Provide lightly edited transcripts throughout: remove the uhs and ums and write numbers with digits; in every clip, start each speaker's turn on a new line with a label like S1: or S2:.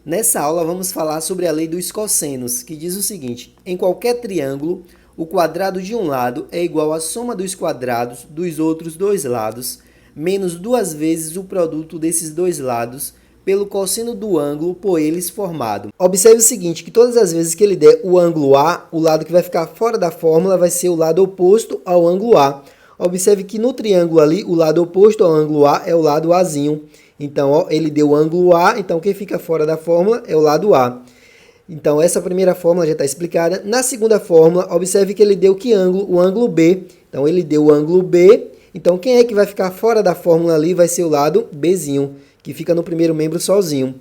S1: Nessa aula vamos falar sobre a lei dos cossenos, que diz o seguinte: em qualquer triângulo, o quadrado de um lado é igual à soma dos quadrados dos outros dois lados, menos duas vezes o produto desses dois lados, pelo cosseno do ângulo por eles formado. Observe o seguinte, que todas as vezes que ele der o ângulo A, o lado que vai ficar fora da fórmula vai ser o lado oposto ao ângulo A. Observe que no triângulo ali, o lado oposto ao ângulo A é o lado Azinho. Então, ó, ele deu o ângulo A, então quem fica fora da fórmula é o lado A. Então, essa primeira fórmula já está explicada. Na segunda fórmula, observe que ele deu que ângulo? O ângulo B. Então, ele deu o ângulo B. Então, quem é que vai ficar fora da fórmula ali vai ser o lado Bzinho, que fica no primeiro membro sozinho.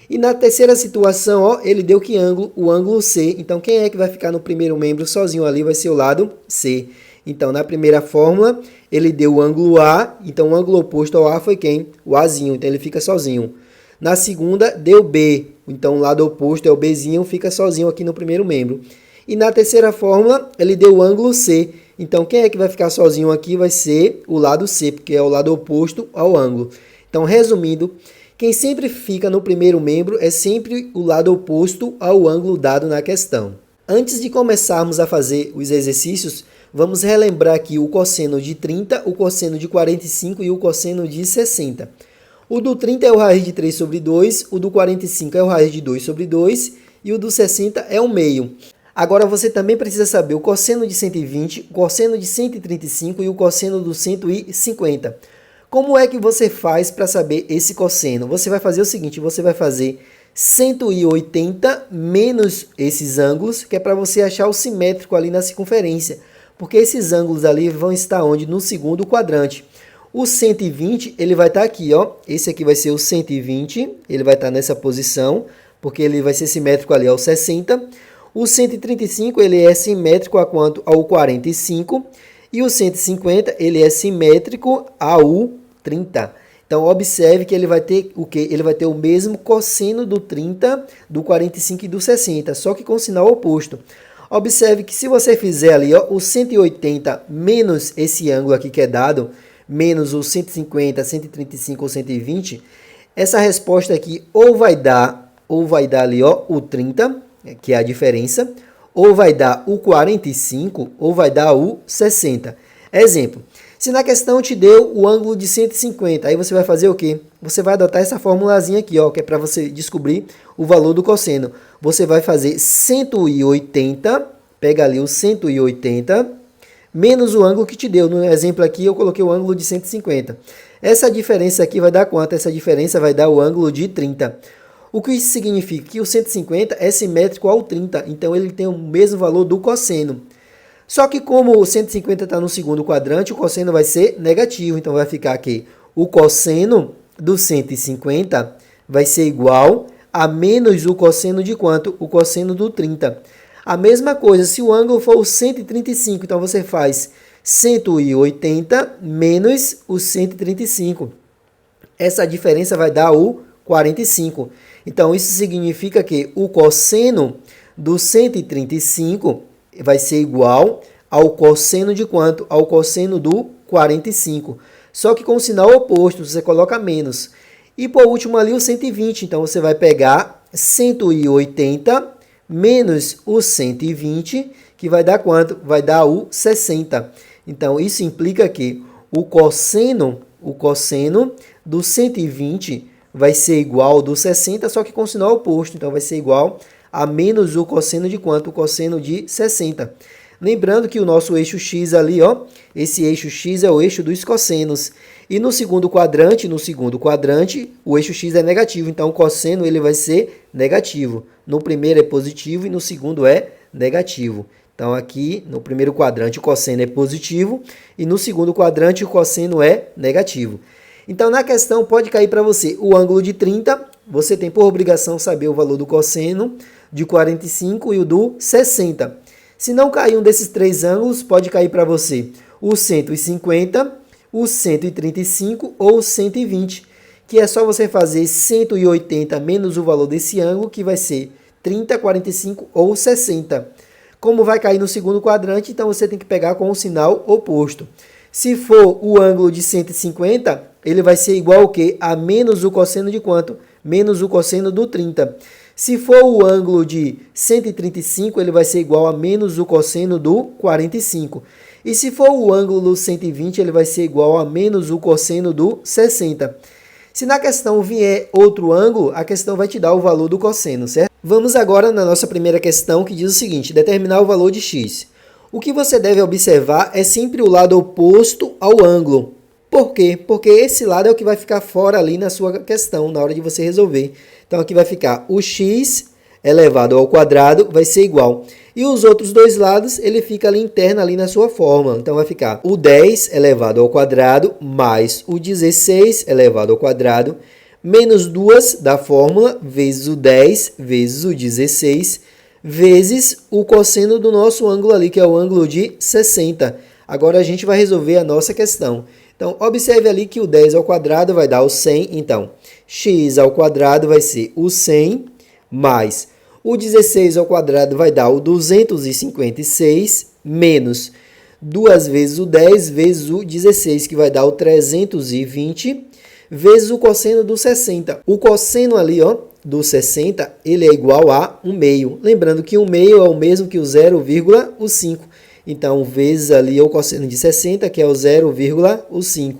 S1: E na terceira situação, ó, ele deu que ângulo? O ângulo C. Então, quem é que vai ficar no primeiro membro sozinho ali vai ser o lado C. Então, na primeira fórmula, ele deu o ângulo A, então o ângulo oposto ao A foi quem? O Azinho, então ele fica sozinho. Na segunda, deu B, então o lado oposto é o Bzinho, fica sozinho aqui no primeiro membro. E na terceira fórmula, ele deu o ângulo C, então quem é que vai ficar sozinho aqui vai ser o lado C, porque é o lado oposto ao ângulo. Então, resumindo, quem sempre fica no primeiro membro é sempre o lado oposto ao ângulo dado na questão. Antes de começarmos a fazer os exercícios, vamos relembrar aqui o cosseno de 30, o cosseno de 45 e o cosseno de 60. O do 30 é o raiz de 3 sobre 2, o do 45 é o raiz de 2 sobre 2 e o do 60 é o meio. Agora você também precisa saber o cosseno de 120, o cosseno de 135 e o cosseno do 150. Como é que você faz para saber esse cosseno? Você vai fazer o seguinte, você vai fazer 180 menos esses ângulos, que é para você achar o simétrico ali na circunferência. Porque esses ângulos ali vão estar onde? No segundo quadrante. O 120, ele vai estar aqui, ó. Esse aqui vai ser o 120, ele vai estar nessa posição, porque ele vai ser simétrico ali ao 60. O 135, ele é simétrico a quanto? Ao 45. E o 150, ele é simétrico ao 30. Então, observe que ele vai ter o quê? Ele vai ter o mesmo cosseno do 30, do 45 e do 60, só que com sinal oposto. Observe que se você fizer ali, ó, o 180 menos esse ângulo aqui que é dado, menos o 150, 135 ou 120, essa resposta aqui ou vai dar ali, ó, o 30, que é a diferença, ou vai dar o 45, ou vai dar o 60. Exemplo, se na questão te deu o ângulo de 150, aí você vai fazer o quê? Você vai adotar essa formulazinha aqui, ó, que é para você descobrir o valor do cosseno. Você vai fazer 180, pega ali o 180, menos o ângulo que te deu. No exemplo aqui eu coloquei o ângulo de 150. Essa diferença aqui vai dar quanto? Essa diferença vai dar o ângulo de 30. O que isso significa? Que o 150 é simétrico ao 30, então ele tem o mesmo valor do cosseno. Só que como o 150 está no segundo quadrante, o cosseno vai ser negativo. Então vai ficar aqui, o cosseno do 150 vai ser igual a menos o cosseno de quanto? O cosseno do 30. A mesma coisa, se o ângulo for o 135, então você faz 180 menos o 135. Essa diferença vai dar o 45. Então isso significa que o cosseno do 135 vai ser igual ao cosseno de quanto? Ao cosseno do 45. Só que com o sinal oposto, você coloca menos. E por último ali o 120. Então você vai pegar 180 menos o 120, que vai dar quanto? Vai dar o 60. Então isso implica que o cosseno do 120 vai ser igual ao do 60, só que com o sinal oposto. Então vai ser igual a menos o cosseno de quanto? O cosseno de 60. Lembrando que o nosso eixo x ali, ó, esse eixo x é o eixo dos cossenos. E no segundo quadrante, o eixo x é negativo, então o cosseno ele vai ser negativo. No primeiro é positivo e no segundo é negativo. Então aqui no primeiro quadrante o cosseno é positivo e no segundo quadrante o cosseno é negativo. Então na questão pode cair para você o ângulo de 30, você tem por obrigação saber o valor do cosseno de 45 e o do 60. Se não cair um desses três ângulos, pode cair para você o 150, o 135 ou o 120, que é só você fazer 180 menos o valor desse ângulo, que vai ser 30, 45 ou 60. Como vai cair no segundo quadrante, então você tem que pegar com o sinal oposto. Se for o ângulo de 150, ele vai ser igual ao quê? A menos o cosseno de quanto? menos o cosseno do 30. Se for o ângulo de 135, ele vai ser igual a menos o cosseno do 45. E se for o ângulo do 120, ele vai ser igual a menos o cosseno do 60. Se na questão vier outro ângulo, a questão vai te dar o valor do cosseno, certo? Vamos agora na nossa primeira questão, que diz o seguinte: determinar o valor de x. O que você deve observar é sempre o lado oposto ao ângulo. Por quê? Porque esse lado é o que vai ficar fora ali na sua questão, na hora de você resolver. Então, aqui vai ficar o x elevado ao quadrado vai ser igual. E os outros dois lados, ele fica ali interno ali na sua fórmula. Então, vai ficar o 10 elevado ao quadrado mais o 16 elevado ao quadrado menos 2 da fórmula vezes o 10 vezes o 16 vezes o cosseno do nosso ângulo ali, que é o ângulo de 60. Agora, a gente vai resolver a nossa questão. Então, observe ali que o 10 ao quadrado vai dar o 100. Então, x ao quadrado vai ser o 100 mais o 16 ao quadrado vai dar o 256 menos 2 vezes o 10 vezes o 16, que vai dar o 320, vezes o cosseno do 60. O cosseno ali, ó, do 60, ele é igual a 1 meio. Lembrando que 1 meio é o mesmo que o 0,5. Então, vezes ali o cosseno de 60, que é o 0,5.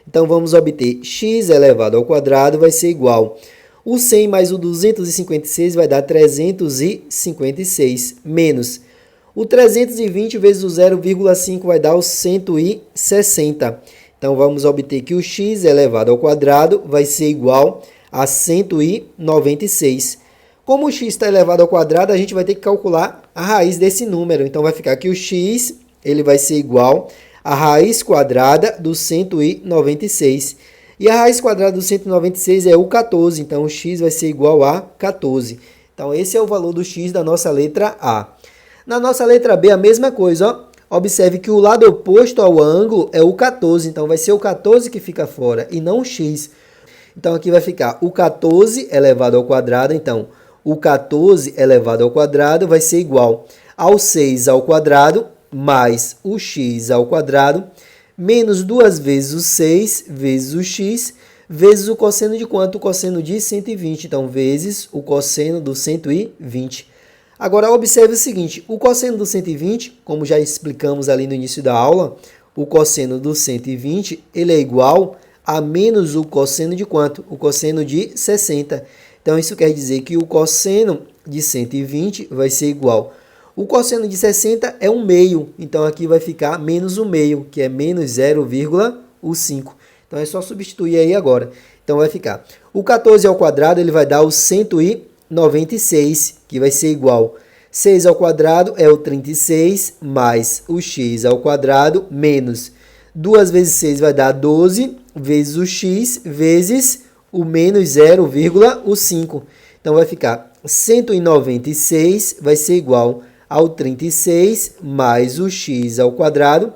S1: Então, vamos obter x elevado ao quadrado vai ser igual. O 100 mais o 256 vai dar 356, menos o 320 vezes o 0,5 vai dar o 160. Então, vamos obter que o x elevado ao quadrado vai ser igual a 196. Como o x está elevado ao quadrado, a gente vai ter que calcular a raiz desse número. Então, vai ficar que o x ele vai ser igual a raiz quadrada do 196. E a raiz quadrada do 196 é o 14, então o x vai ser igual a 14. Então, esse é o valor do x da nossa letra A. Na nossa letra B, a mesma coisa, ó. Observe que o lado oposto ao ângulo é o 14, então vai ser o 14 que fica fora e não o x. Então, aqui vai ficar o 14 elevado ao quadrado, então o 14 elevado ao quadrado vai ser igual ao 6 ao quadrado mais o x ao quadrado, menos 2 vezes o 6 vezes o x, vezes o cosseno de quanto? O cosseno de 120. Então, vezes o cosseno do 120. Agora, observe o seguinte. O cosseno do 120, como já explicamos ali no início da aula, o cosseno do 120, ele é igual a menos o cosseno de quanto? O cosseno de 60. Então, isso quer dizer que o cosseno de 120 vai ser igual. O cosseno de 60 é 1 meio, então aqui vai ficar menos 1 meio, que é menos 0,5. Então, é só substituir aí agora. Então, vai ficar o 14 ao quadrado, ele vai dar o 196, que vai ser igual. 6 ao quadrado é o 36, mais o x ao quadrado, menos 2 vezes 6 vai dar 12, vezes o x, vezes o menos 0,5. Então, vai ficar 196, vai ser igual ao 36 mais o x ao quadrado,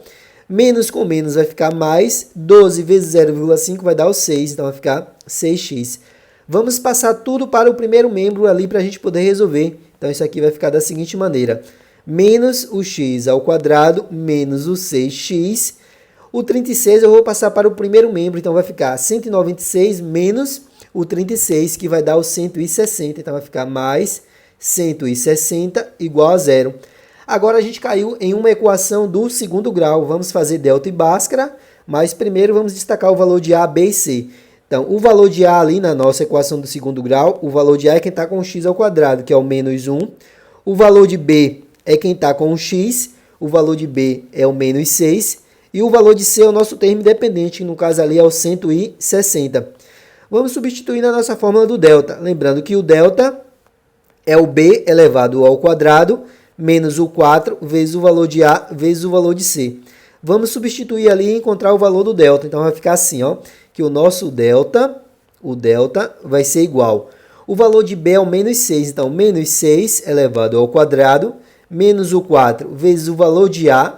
S1: menos com menos vai ficar mais, 12 vezes 0,5 vai dar o 6, então vai ficar 6x. Vamos passar tudo para o primeiro membro ali para a gente poder resolver. Então, isso aqui vai ficar da seguinte maneira: menos o x ao quadrado, menos o 6x. O 36 eu vou passar para o primeiro membro, então vai ficar 196 menos o 36, que vai dar o 160. Então, vai ficar mais 160 igual a zero. Agora, a gente caiu em uma equação do segundo grau. Vamos fazer delta e Bhaskara, mas primeiro vamos destacar o valor de A, B e C. Então, o valor de A ali na nossa equação do segundo grau, o valor de A é quem está com o x ao quadrado, que é o menos 1. O valor de B é quem está com o x, o valor de B é o menos 6. E o valor de C é o nosso termo independente, que no caso ali é o 160. Vamos substituir na nossa fórmula do delta. Lembrando que o delta é o B elevado ao quadrado menos o 4 vezes o valor de A vezes o valor de C. Vamos substituir ali e encontrar o valor do delta. Então, vai ficar assim, ó, que o nosso delta, vai ser igual. O valor de B é o menos 6. Então, menos 6 elevado ao quadrado menos o 4 vezes o valor de A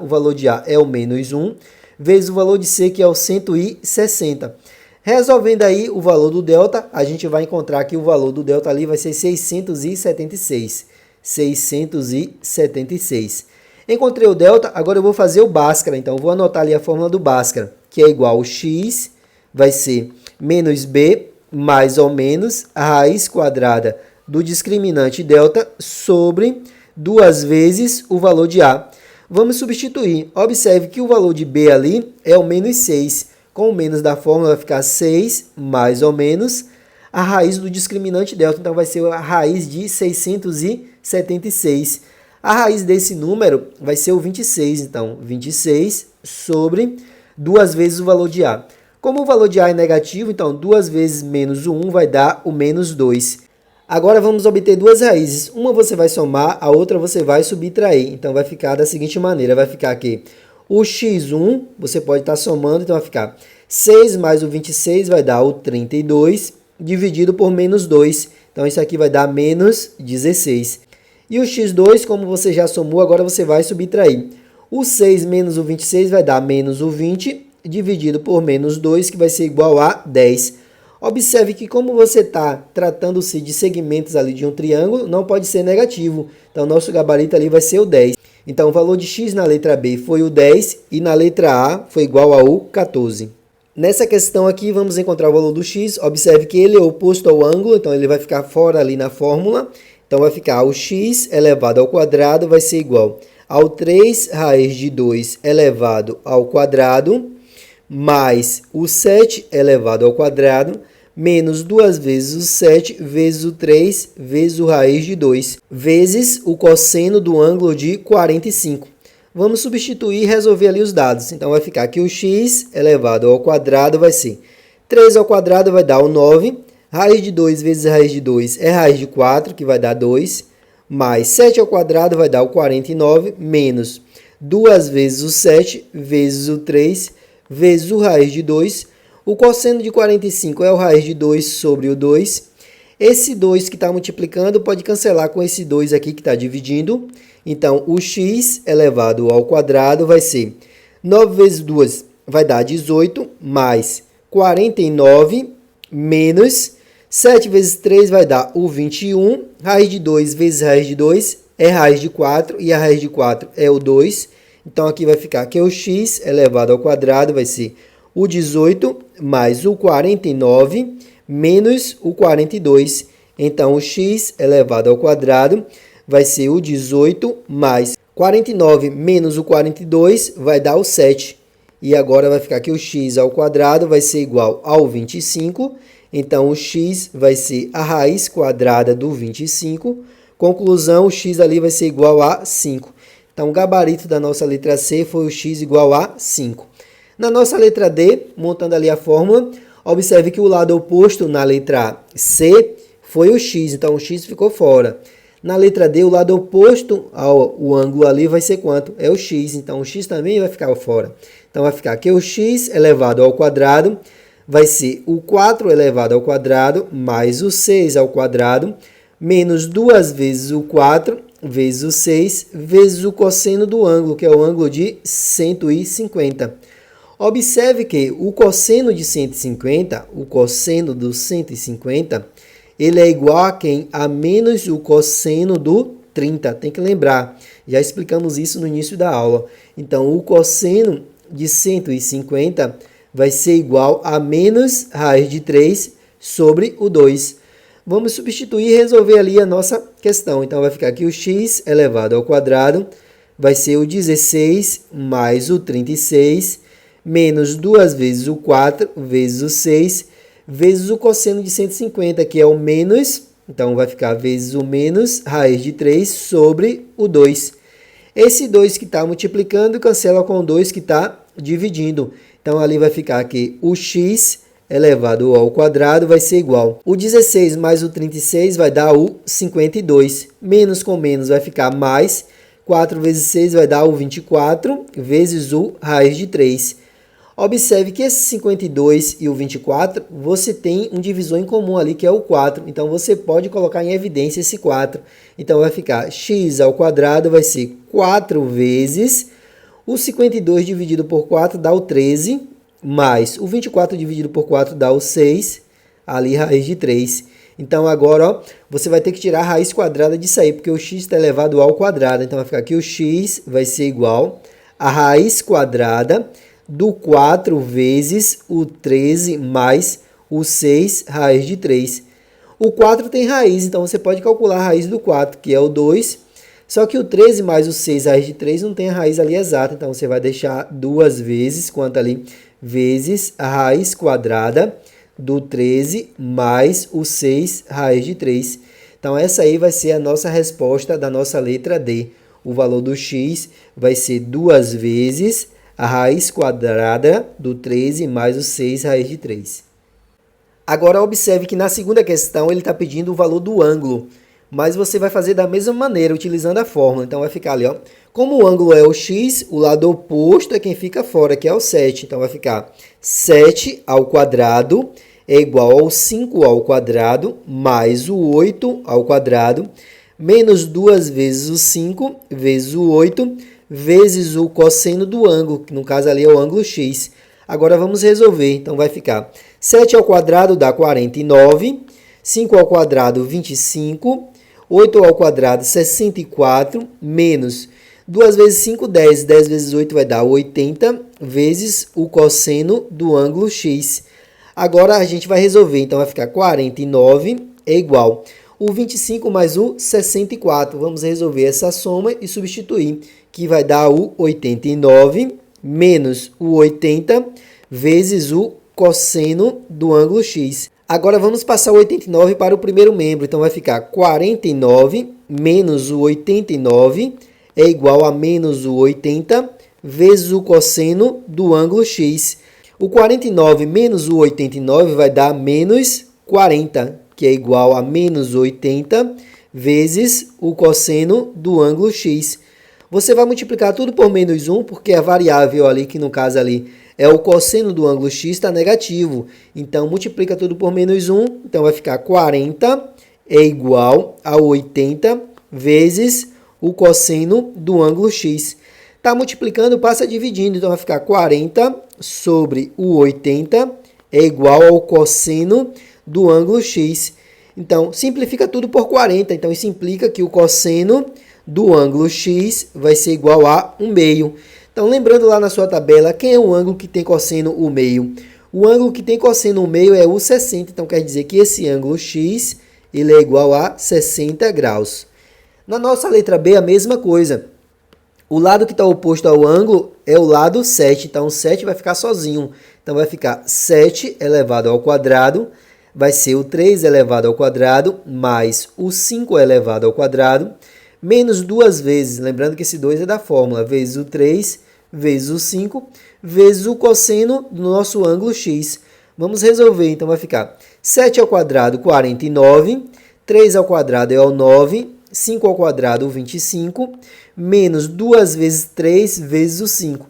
S1: é o menos 1, vezes o valor de C, que é o 160. Resolvendo aí o valor do delta, a gente vai encontrar que o valor do delta ali vai ser 676. 676. Encontrei o delta, agora eu vou fazer o Bhaskara. Então, eu vou anotar ali a fórmula do Bhaskara, que é igual a x, vai ser menos b mais ou menos a raiz quadrada do discriminante delta sobre 2 vezes o valor de A. Vamos substituir. Observe que o valor de B ali é o menos 6. Com o menos da fórmula vai ficar 6 mais ou menos a raiz do discriminante delta. Então, vai ser a raiz de 676. A raiz desse número vai ser o 26. Então, 26 sobre 2 vezes o valor de A. Como o valor de A é negativo, então 2 vezes menos o 1 vai dar o menos 2. Agora vamos obter duas raízes. Uma você vai somar, a outra você vai subtrair. Então vai ficar da seguinte maneira, vai ficar aqui o x1, você pode estar somando, então vai ficar 6 mais o 26 vai dar o 32, dividido por menos 2. Então isso aqui vai dar menos 16. E o x2, como você já somou, agora você vai subtrair. O 6 menos o 26 vai dar menos o 20, dividido por menos 2, que vai ser igual a 10. Observe que como você está tratando-se de segmentos ali de um triângulo, não pode ser negativo. Então, nosso gabarito ali vai ser o 10. Então, o valor de x na letra B foi o 10 e na letra A foi igual ao 14. Nessa questão aqui, vamos encontrar o valor do x. Observe que ele é oposto ao ângulo, então ele vai ficar fora ali na fórmula. Então, vai ficar o x elevado ao quadrado vai ser igual ao 3 raiz de 2 elevado ao quadrado, mais o 7 elevado ao quadrado, menos 2 vezes o 7 vezes o 3 vezes o raiz de 2, vezes o cosseno do ângulo de 45. Vamos substituir e resolver ali os dados. Então, vai ficar que o x elevado ao quadrado vai ser 3 ao quadrado vai dar o 9, raiz de 2 vezes raiz de 2 é raiz de 4, que vai dar 2, mais 7 ao quadrado vai dar o 49, menos 2 vezes o 7 vezes o 3 vezes o raiz de 2. O cosseno de 45 é o raiz de 2 sobre o 2. Esse 2 que está multiplicando pode cancelar com esse 2 aqui que está dividindo. Então, o x elevado ao quadrado vai ser 9 vezes 2 vai dar 18, mais 49, menos 7 vezes 3 vai dar o 21. Raiz de 2 vezes raiz de 2 é raiz de 4 e a raiz de 4 é o 2. Então, aqui vai ficar que o x elevado ao quadrado vai ser o 18 mais o 49 menos o 42. Então, o x elevado ao quadrado vai ser o 18 mais 49 menos o 42 vai dar o 7. E agora vai ficar que o x ao quadrado vai ser igual ao 25. Então, o x vai ser a raiz quadrada do 25. Conclusão, o x ali vai ser igual a 5. Então, o gabarito da nossa letra C foi o x igual a 5. Na nossa letra D, montando ali a fórmula, observe que o lado oposto na letra C foi o x, então o x ficou fora. Na letra D, o lado oposto ao ângulo ali vai ser quanto? É o x, então o x também vai ficar fora. Então, vai ficar que o x elevado ao quadrado vai ser o 4 elevado ao quadrado mais o 6 ao quadrado, menos 2 vezes o 4 vezes o 6 vezes o cosseno do ângulo, que é o ângulo de 150. Observe que o cosseno de 150, o cosseno do 150, ele é igual a quem? A menos o cosseno do 30. Tem que lembrar, já explicamos isso no início da aula. Então, o cosseno de 150 vai ser igual a menos raiz de 3 sobre o 2. Vamos substituir e resolver ali a nossa questão. Então, vai ficar aqui o x elevado ao quadrado vai ser o 16 mais o 36, menos 2 vezes o 4 vezes o 6, vezes o cosseno de 150, que é o menos, então vai ficar vezes o menos raiz de 3 sobre o 2. Esse 2 que está multiplicando cancela com o 2 que está dividindo. Então, ali vai ficar aqui o x elevado ao quadrado vai ser igual. O 16 mais o 36 vai dar o 52. Menos com menos vai ficar mais. 4 vezes 6 vai dar o 24, vezes o raiz de 3. Observe que esse 52 e o 24, você tem um divisor em comum ali, que é o 4. Então, você pode colocar em evidência esse 4. Então, vai ficar x ao quadrado vai ser 4 vezes o 52 dividido por 4 dá o 13, mais o 24 dividido por 4 dá o 6, ali raiz de 3. Então, agora, ó, você vai ter que tirar a raiz quadrada disso aí, porque o x está elevado ao quadrado. Então, vai ficar aqui o x vai ser igual a raiz quadrada do 4 vezes o 13 mais o 6 raiz de 3. O 4 tem raiz, então você pode calcular a raiz do 4, que é o 2. Só que o 13 mais o 6 raiz de 3 não tem a raiz ali exata, então você vai deixar duas vezes, quanto ali? Vezes a raiz quadrada do 13 mais o 6 raiz de 3. Então, essa aí vai ser a nossa resposta da nossa letra D. O valor do x vai ser duas vezes a raiz quadrada do 13 mais o 6 raiz de 3. Agora, observe que na segunda questão ele está pedindo o valor do ângulo, mas você vai fazer da mesma maneira, utilizando a fórmula. Então, vai ficar ali, ó. Como o ângulo é o x, o lado oposto é quem fica fora, que é o 7. Então, vai ficar 7 ao quadrado é igual ao 5 ao quadrado mais o 8 ao quadrado, menos duas vezes o 5 vezes o 8, vezes o cosseno do ângulo, que no caso ali é o ângulo x. Agora vamos resolver. Então vai ficar 7 ao quadrado dá 49, 5 ao quadrado 25, 8 ao quadrado 64, menos 2 vezes 5, 10, 10 vezes 8 vai dar 80, vezes o cosseno do ângulo x. Agora a gente vai resolver, então vai ficar 49 é igual o 25 mais o 64. Vamos resolver essa soma e substituir, que vai dar o 89 menos o 80 vezes o cosseno do ângulo x. Agora vamos passar o 89 para o primeiro membro, então vai ficar 49 menos o 89 é igual a menos o 80 vezes o cosseno do ângulo x. O 49 menos o 89 vai dar menos 40, que é igual a menos 80 vezes o cosseno do ângulo x. Você vai multiplicar tudo por menos 1, porque a variável ali, que no caso ali é o cosseno do ângulo x, está negativo. Então, multiplica tudo por menos 1, então vai ficar 40 é igual a 80 vezes o cosseno do ângulo x. Está multiplicando, passa dividindo, então vai ficar 40 sobre o 80 é igual ao cosseno do ângulo x. Então, simplifica tudo por 40. Então, isso implica que o cosseno do ângulo x vai ser igual a 1 meio. Então, lembrando lá na sua tabela, quem é o ângulo que tem cosseno 1 meio? O ângulo que tem cosseno 1 meio é o 60. Então, quer dizer que esse ângulo x ele é igual a 60 graus. Na nossa letra B, a mesma coisa. O lado que está oposto ao ângulo é o lado 7, então o 7 vai ficar sozinho. Então vai ficar 7 elevado ao quadrado, vai ser o 3 elevado ao quadrado, mais o 5 elevado ao quadrado, menos duas vezes, lembrando que esse 2 é da fórmula, vezes o 3, vezes o 5, vezes o cosseno do nosso ângulo x. Vamos resolver, então vai ficar 7 ao quadrado, 49, 3 ao quadrado é o 9, 5 ao quadrado, 25, menos 2 vezes 3 vezes o 5.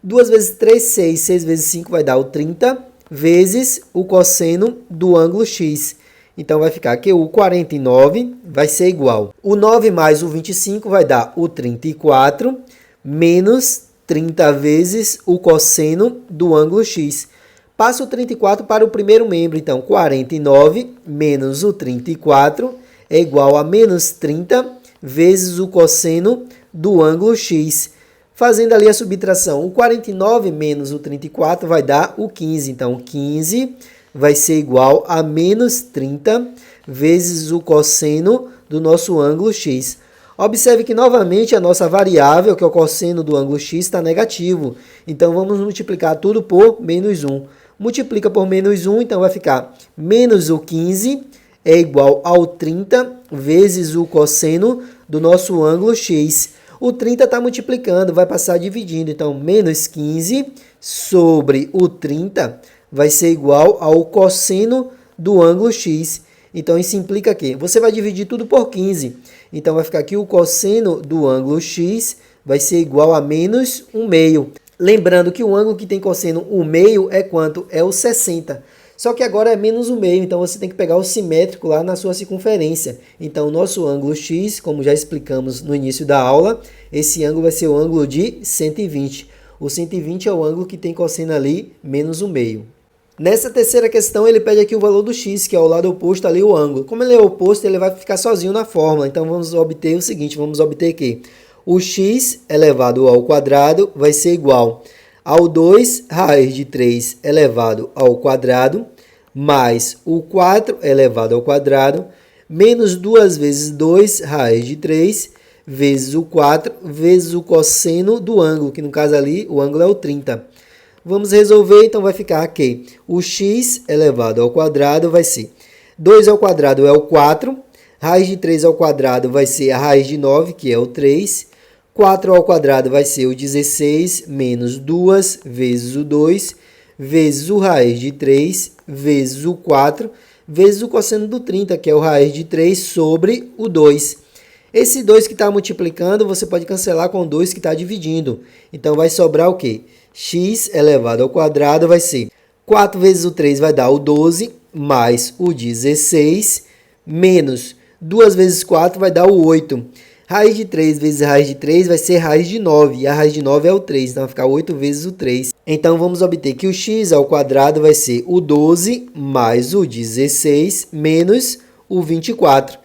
S1: 2 vezes 3, 6. 6 vezes 5 vai dar o 30, vezes o cosseno do ângulo x. Então, vai ficar que o 49 vai ser igual. O 9 mais o 25 vai dar o 34, menos 30 vezes o cosseno do ângulo x. Passa o 34 para o primeiro membro. Então, 49 menos o 34 é igual a menos 30 vezes o cosseno do ângulo x. Fazendo ali a subtração, o 49 menos o 34 vai dar o 15. Então, 15 vai ser igual a menos 30 vezes o cosseno do nosso ângulo x. Observe que, novamente, a nossa variável, que é o cosseno do ângulo x, está negativo. Então, vamos multiplicar tudo por menos 1. Multiplica por menos 1, então vai ficar menos o 15 é igual ao 30 vezes o cosseno do nosso ângulo x. O 30 está multiplicando, vai passar dividindo. Então, menos 15 sobre o 30 vai ser igual ao cosseno do ângulo x. Então, isso implica que você vai dividir tudo por 15. Então, vai ficar aqui o cosseno do ângulo x vai ser igual a menos 1 meio. Lembrando que o ângulo que tem cosseno 1 meio é quanto? É o 60. Só que agora é menos 1 meio, então você tem que pegar o simétrico lá na sua circunferência. Então, o nosso ângulo x, como já explicamos no início da aula, esse ângulo vai ser o ângulo de 120. O 120 é o ângulo que tem cosseno ali, menos 1 meio. Nessa terceira questão, ele pede aqui o valor do x, que é o lado oposto ali, o ângulo. Como ele é oposto, ele vai ficar sozinho na fórmula. Então, vamos obter o seguinte, vamos obter que o x elevado ao quadrado vai ser igual ao 2 raiz de 3 elevado ao quadrado, mais o 4 elevado ao quadrado, menos 2 vezes 2 raiz de 3, vezes o 4, vezes o cosseno do ângulo, que no caso ali o ângulo é o 30. Vamos resolver, então vai ficar que o x elevado ao quadrado vai ser 2 ao quadrado é o 4, raiz de 3 ao quadrado vai ser a raiz de 9, que é o 3, 4 ao quadrado vai ser o 16, menos 2 vezes o 2, vezes o raiz de 3, vezes o 4, vezes o cosseno do 30, que é o raiz de 3 sobre o 2. Esse 2 que está multiplicando, você pode cancelar com o 2 que está dividindo. Então, vai sobrar o quê? X elevado ao quadrado vai ser 4 vezes o 3 vai dar o 12, mais o 16, menos 2 vezes 4 vai dar o 8. Raiz de 3 vezes raiz de 3 vai ser raiz de 9, e a raiz de 9 é o 3, então vai ficar 8 vezes o 3. Então, vamos obter que o x ao quadrado vai ser o 12 mais o 16 menos o 24.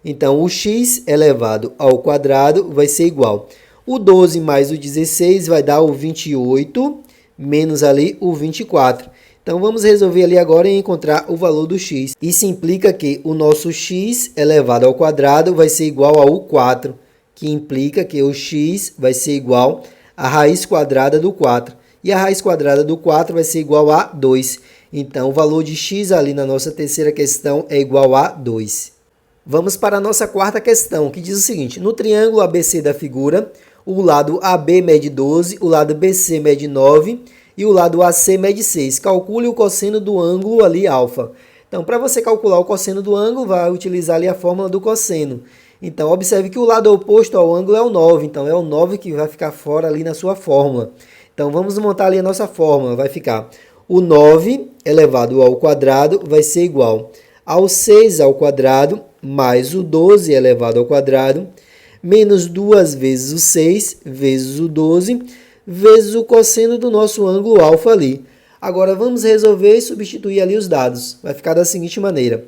S1: Então, o x elevado ao quadrado vai ser igual. O 12 mais o 16 vai dar o 28 menos ali o 24. Então, vamos resolver ali agora e encontrar o valor do x. Isso implica que o nosso x elevado ao quadrado vai ser igual ao 4, que implica que o x vai ser igual à raiz quadrada do 4. E a raiz quadrada do 4 vai ser igual a 2. Então, o valor de x ali na nossa terceira questão é igual a 2. Vamos para a nossa quarta questão, que diz o seguinte: no triângulo ABC da figura, o lado AB mede 12, o lado BC mede 9 e o lado AC mede 6. Calcule o cosseno do ângulo ali, alfa. Então, para você calcular o cosseno do ângulo, vai utilizar ali a fórmula do cosseno. Então, observe que o lado oposto ao ângulo é o 9. Então, é o 9 que vai ficar fora ali na sua fórmula. Então, vamos montar ali a nossa fórmula. Vai ficar o 9 elevado ao quadrado vai ser igual ao 6 ao quadrado mais o 12 elevado ao quadrado, menos 2 vezes o 6 vezes o 12, vezes o cosseno do nosso ângulo alfa ali. Agora, vamos resolver e substituir ali os dados. Vai ficar da seguinte maneira.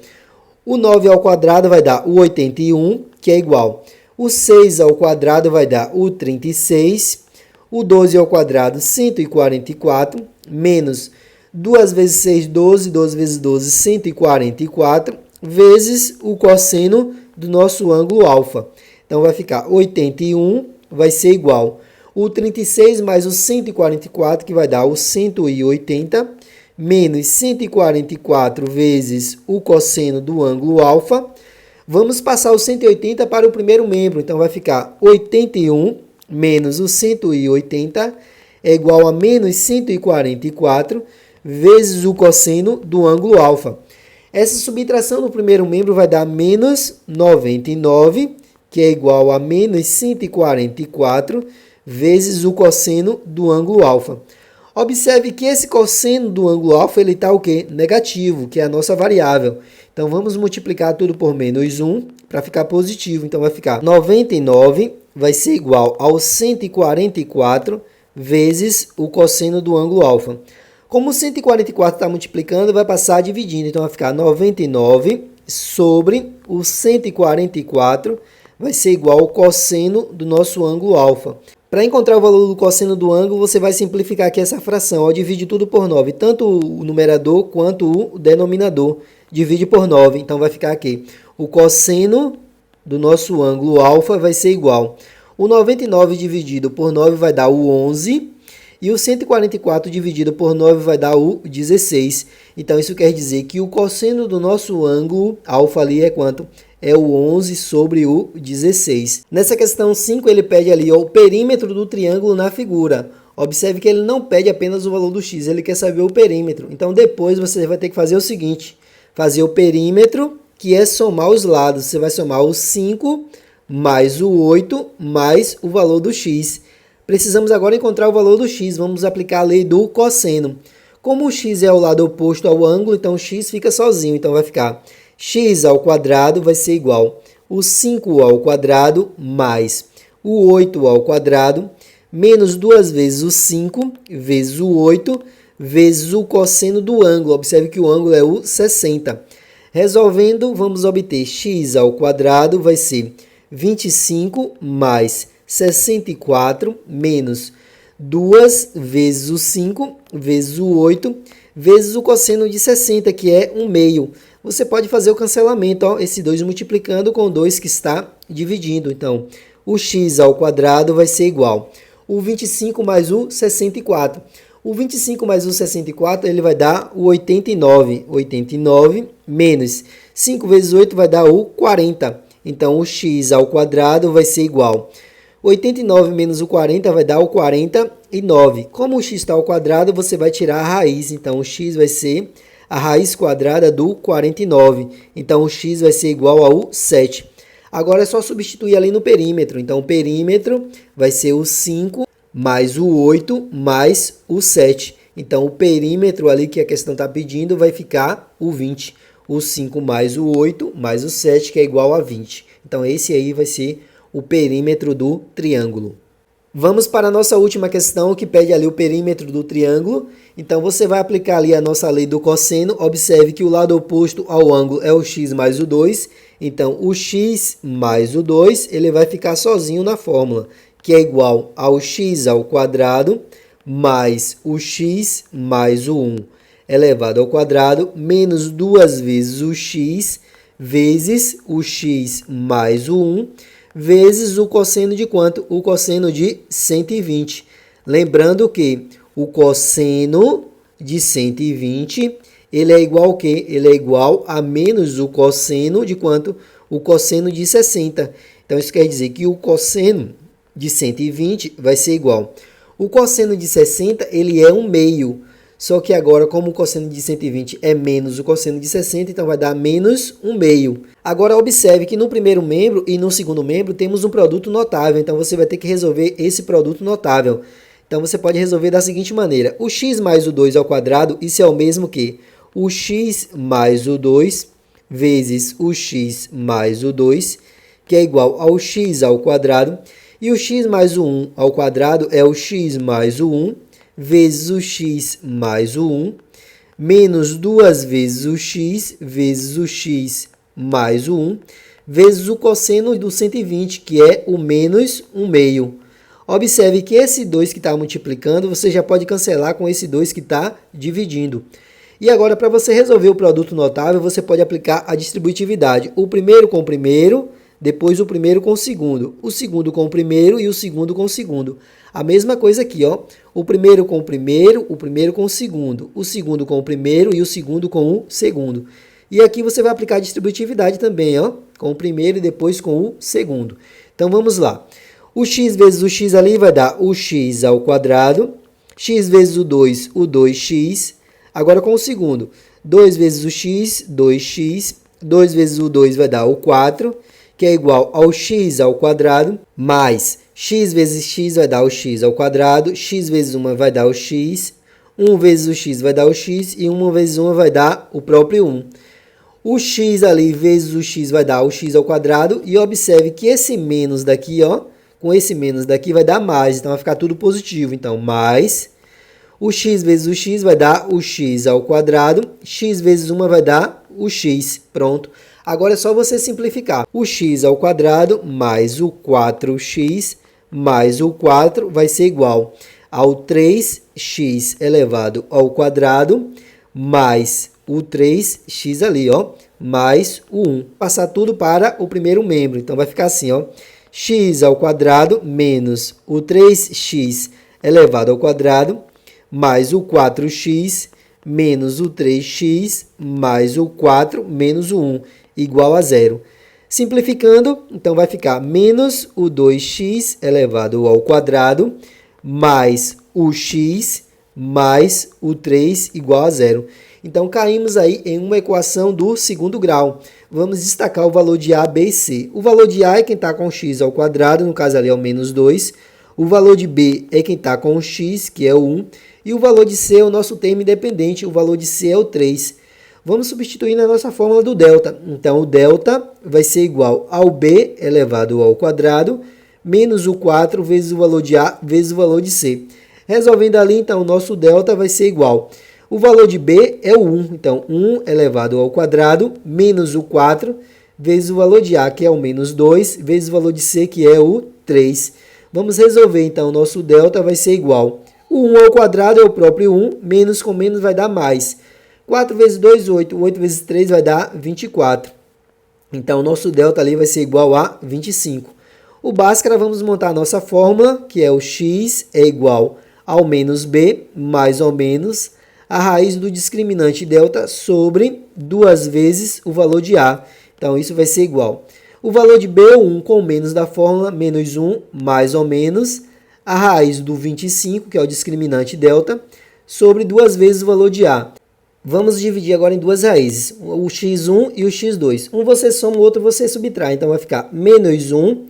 S1: O 9 ao quadrado vai dar o 81, que é igual. O 6 ao quadrado vai dar o 36. O 12 ao quadrado, 144, menos 2 vezes 6, 12. 12 vezes 12, 144, vezes o cosseno do nosso ângulo alfa. Então, vai ficar 81, vai ser igual o 36 mais o 144, que vai dar o 180, menos 144 vezes o cosseno do ângulo alfa. Vamos passar o 180 para o primeiro membro. Então, vai ficar 81 menos o 180 é igual a menos 144 vezes o cosseno do ângulo alfa. Essa subtração no primeiro membro vai dar menos 99, que é igual a menos 144 vezes o cosseno do ângulo alfa. Observe que esse cosseno do ângulo alfa ele está o quê? Negativo, que é a nossa variável. Então, vamos multiplicar tudo por menos 1 para ficar positivo. Então, vai ficar 99 vai ser igual ao 144 vezes o cosseno do ângulo alfa. Como o 144 está multiplicando, vai passar dividindo. Então, vai ficar 99 sobre o 144 vai ser igual ao cosseno do nosso ângulo alfa. Para encontrar o valor do cosseno do ângulo, você vai simplificar aqui essa fração. Divide tudo por 9, tanto o numerador quanto o denominador. Divide por 9, então vai ficar aqui. O cosseno do nosso ângulo alfa vai ser igual. O 99 dividido por 9 vai dar o 11. E o 144 dividido por 9 vai dar o 16. Então, isso quer dizer que o cosseno do nosso ângulo alfa ali é quanto? É o 11 sobre o 16. Nessa questão 5, ele pede ali o perímetro do triângulo na figura. Observe que ele não pede apenas o valor do x, ele quer saber o perímetro. Então, depois você vai ter que fazer o seguinte. Fazer o perímetro, que é somar os lados. Você vai somar o 5 mais o 8 mais o valor do x. Precisamos agora encontrar o valor do x. Vamos aplicar a lei do cosseno. Como o x é o lado oposto ao ângulo, então o x fica sozinho. Então, vai ficar x ao quadrado vai ser igual o 5 ao quadrado mais o 8 ao quadrado menos 2 vezes o 5 vezes o 8 vezes o cosseno do ângulo. Observe que o ângulo é o 60. Resolvendo, vamos obter x ao quadrado vai ser 25 mais 64 menos 2 vezes o 5 vezes o 8 vezes o cosseno de 60, que é 1 meio. Você pode fazer o cancelamento, ó, esse 2 multiplicando com o 2 que está dividindo. Então, o x ao quadrado vai ser igual o 25 mais o 64. O 25 mais o 64, ele vai dar o 89. 89 menos 5 vezes 8 vai dar o 40. Então, o x ao quadrado vai ser igual 89 menos o 40 vai dar o 49. Como o x está ao quadrado, você vai tirar a raiz. Então, o x vai ser a raiz quadrada do 49. Então, o x vai ser igual ao 7. Agora é só substituir ali no perímetro. Então, o perímetro vai ser o 5 mais o 8 mais o 7. Então, o perímetro ali que a questão está pedindo vai ficar o 20. O 5 mais o 8 mais o 7, que é igual a 20. Então, esse aí vai ser o perímetro do triângulo. Vamos para a nossa última questão, que pede ali o perímetro do triângulo. Então, você vai aplicar ali a nossa lei do cosseno. Observe que o lado oposto ao ângulo é o x mais o 2. Então, o x mais o 2, ele vai ficar sozinho na fórmula, que é igual ao x ao quadrado mais o x mais o 1 elevado ao quadrado menos 2 vezes o x vezes o x mais o 1 vezes o cosseno de quanto? O cosseno de 120. Lembrando que o cosseno de 120, ele é igual ao quê? Ele é igual a menos o cosseno de quanto? O cosseno de 60. Então, isso quer dizer que o cosseno de 120 vai ser igual. O cosseno de 60, ele é 1 meio. Só que agora, como o cosseno de 120 é menos o cosseno de 60, então vai dar menos 1 meio. Agora, observe que no primeiro membro e no segundo membro temos um produto notável. Então, você vai ter que resolver esse produto notável. Então, você pode resolver da seguinte maneira. O x mais o 2 ao quadrado, isso é o mesmo que o x mais o 2 vezes o x mais o 2, que é igual ao x ao quadrado. E o x mais o 1 ao quadrado é o x mais o 1 vezes o x mais o 1, menos 2 vezes o x mais o 1, vezes o cosseno do 120, que é o menos 1 meio. Observe que esse 2 que está multiplicando, você já pode cancelar com esse 2 que está dividindo. E agora, para você resolver o produto notável, você pode aplicar a distributividade. O primeiro com o primeiro, depois o primeiro com o segundo com o primeiro e o segundo com o segundo. A mesma coisa aqui, ó. O primeiro com o primeiro com o segundo com o primeiro e o segundo com o segundo. E aqui você vai aplicar a distributividade também, ó, com o primeiro e depois com o segundo. Então, vamos lá. O x vezes o x ali vai dar o x ao quadrado. X vezes o 2x. Agora com o segundo. 2 vezes o x, 2x. 2 vezes o 2 vai dar o 4, que é igual ao x ao quadrado, mais x vezes x vai dar o x ao quadrado, x vezes 1 vai dar o x, 1 vezes o x vai dar o x, e 1 vezes 1 vai dar o próprio 1. O x ali vezes o x vai dar o x ao quadrado, e observe que esse menos daqui, ó, com esse menos daqui vai dar mais, então vai ficar tudo positivo. Então, mais o x vezes o x vai dar o x ao quadrado, x vezes 1 vai dar o x, pronto. Agora é só você simplificar. O x ao quadrado mais o 4x mais o 4 vai ser igual ao 3x elevado ao quadrado mais o 3x ali, ó, mais o 1. Passar tudo para o primeiro membro. Então, vai ficar assim, ó, x ao quadrado menos o 3x elevado ao quadrado mais o 4x menos o 3x mais o 4 menos o 1, igual a 0. Simplificando, então vai ficar menos o 2x elevado ao quadrado mais o x mais o 3 igual a 0. Então, caímos aí em uma equação do segundo grau. Vamos destacar o valor de A, B e C. O valor de A é quem está com x ao quadrado, no caso ali é o menos 2. O valor de B é quem está com o x, que é o 1. E o valor de C é o nosso termo independente, o valor de C é o 3. Vamos substituir na nossa fórmula do delta. Então, o delta vai ser igual ao B elevado ao quadrado, menos o 4 vezes o valor de A vezes o valor de C. Resolvendo ali, então, o nosso delta vai ser igual. O valor de B é o 1. Então, 1 elevado ao quadrado, menos o 4, vezes o valor de A, que é o menos 2, vezes o valor de C, que é o 3. Vamos resolver, então, o nosso delta vai ser igual O 1 ao quadrado é o próprio 1, menos com menos vai dar mais. 4 vezes 2, 8. 8 vezes 3 vai dar 24. Então, o nosso delta ali vai ser igual a 25. O Bhaskara, vamos montar a nossa fórmula, que é o x é igual ao menos b, mais ou menos, a raiz do discriminante delta sobre 2 vezes o valor de a. Então, isso vai ser igual. O valor de b é o 1 com menos da fórmula, menos 1, mais ou menos, a raiz do 25, que é o discriminante delta, sobre 2 vezes o valor de a. Vamos dividir agora em duas raízes, o x1 e o x2. Um você soma, o outro você subtrai. Então, vai ficar menos 1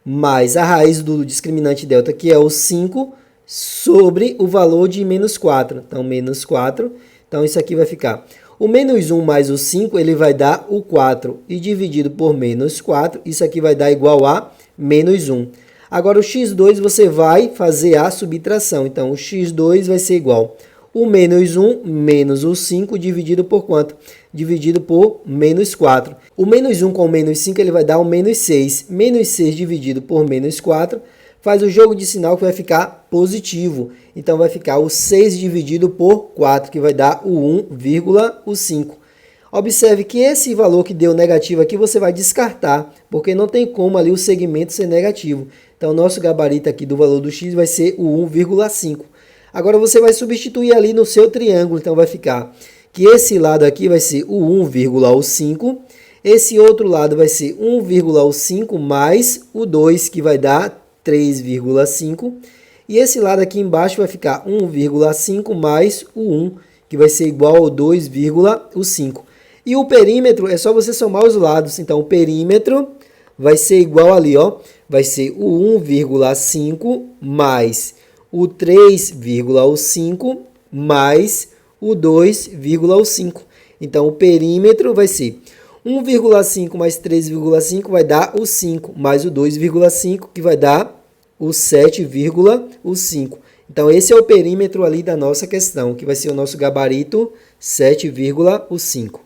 S1: mais a raiz do discriminante delta, que é o 5, sobre o valor de menos 4. Então, menos 4. Então, isso aqui vai ficar. O menos 1 mais o 5, ele vai dar o 4. E dividido por menos 4, isso aqui vai dar igual a menos 1. Agora, o x2 você vai fazer a subtração. Então, o x2 vai ser igual o menos 1 menos o 5 dividido por quanto? Dividido por menos 4. O menos 1 com o menos 5 ele vai dar o menos 6. Menos 6 dividido por menos 4 faz o jogo de sinal que vai ficar positivo. Então, vai ficar o 6 dividido por 4, que vai dar o 1,5. Observe que esse valor que deu negativo aqui você vai descartar, porque não tem como ali o segmento ser negativo. Então, o nosso gabarito aqui do valor do x vai ser o 1,5. Agora, você vai substituir ali no seu triângulo. Então, vai ficar que esse lado aqui vai ser o 1,5. Esse outro lado vai ser 1,5 mais o 2, que vai dar 3,5. E esse lado aqui embaixo vai ficar 1,5 mais o 1, que vai ser igual ao 2,5. E o perímetro é só você somar os lados. Então, o perímetro vai ser igual ali, ó. Vai ser o 1,5 mais o 3,5 mais o 2,5. Então, o perímetro vai ser 1,5 mais 3,5 vai dar o 5, mais o 2,5, que vai dar o 7,5. Então, esse é o perímetro ali da nossa questão, que vai ser o nosso gabarito 7,5.